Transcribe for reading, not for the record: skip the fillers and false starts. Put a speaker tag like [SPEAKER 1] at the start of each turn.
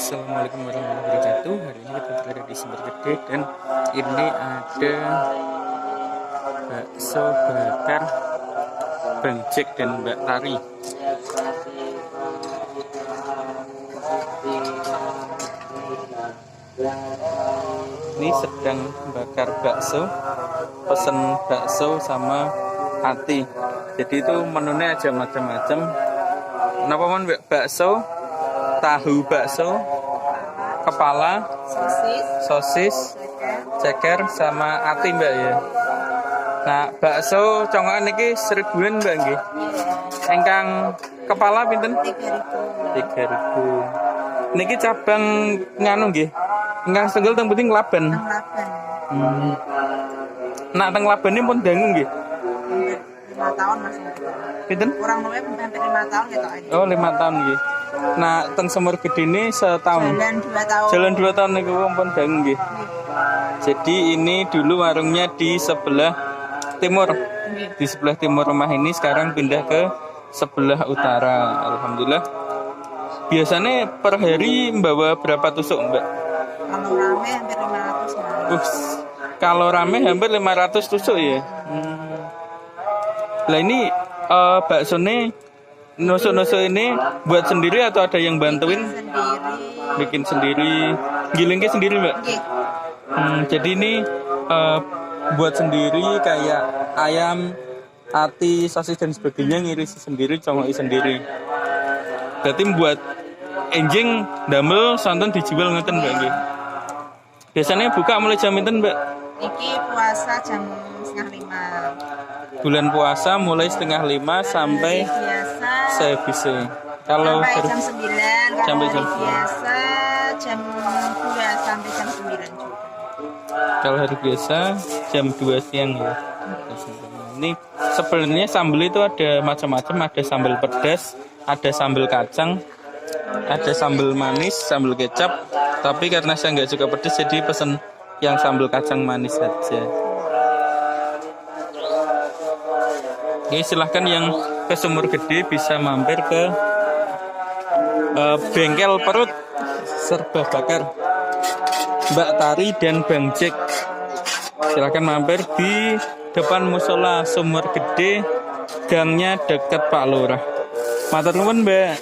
[SPEAKER 1] Assalamualaikum warahmatullahi wabarakatuh. Hari ini kita berada di Sumber Gede dan ini ada bakso bakar Bang Jack dan Mbak Tari. Ini sedang bakar bakso, pesen bakso sama hati. Jadi itu menunya aja macam-macam. Kenapa mon bakso, tahu bakso, kepala, sosis, ceker sama ati mbak ya. Nah bakso congokan niki 1000-an mbak nggih. Engkang kepala pinten? 3.000. Niki cabang nganu nggih. Engkang setunggal teng puting Klaben. Nak teng Klaben ini pun dangu nggih.
[SPEAKER 2] 5 tahun Mas.
[SPEAKER 1] Pinten?
[SPEAKER 2] Kurang luwih hampir 5 tahun gitu aja.
[SPEAKER 1] Oh 5 tahun nggih. Nah teng Sumur Gede ini setahun.
[SPEAKER 2] Jalan 2 tahun.
[SPEAKER 1] Jalan 2 tahun niku pun dangu nggih. Jadi ini dulu warungnya di sebelah timur. Di sebelah timur rumah ini sekarang pindah ke sebelah utara. Alhamdulillah. Biasanya per hari membawa berapa tusuk, Mbak?
[SPEAKER 2] Kalau rame hampir 500.
[SPEAKER 1] Kalau rame hampir 500 tusuk ya. Lah ini baksonya nusuk-nusuk ini buat sendiri atau ada yang bantuin? Bikin sendiri. Gilingnya sendiri, Mbak? Jadi ini buat sendiri kayak ayam, ati, sosis dan sebagainya ngiris sendiri, congoi sendiri. Berarti buat enjing damel santan dijual ngeten Mbak nggih. Biasanya buka mulai jam pinten, Mbak?
[SPEAKER 2] Iki puasa jam 4:30.
[SPEAKER 1] Bulan puasa mulai 4:30 sampai
[SPEAKER 2] biasa
[SPEAKER 1] sehabisnya. Kalau
[SPEAKER 2] sampai jam 9,
[SPEAKER 1] sampai
[SPEAKER 2] kalau
[SPEAKER 1] jam
[SPEAKER 2] hari biasa jam 2 sampai jam 9 juga.
[SPEAKER 1] Kalau hari biasa jam 2 siang ya. Ini sebenarnya sambal itu ada macam-macam, ada sambal pedas, ada sambal kacang, ada sambal manis, sambal kecap. Tapi karena saya nggak suka pedas jadi pesen yang sambal kacang manis saja. Ini silahkan yang ke Sumur Gede bisa mampir ke bengkel perut serba bakar Mbak Tari dan Bang Jack. Silahkan mampir di depan musola Sumur Gede, gangnya dekat Pak Lurah. Matur nuwun, Mbak.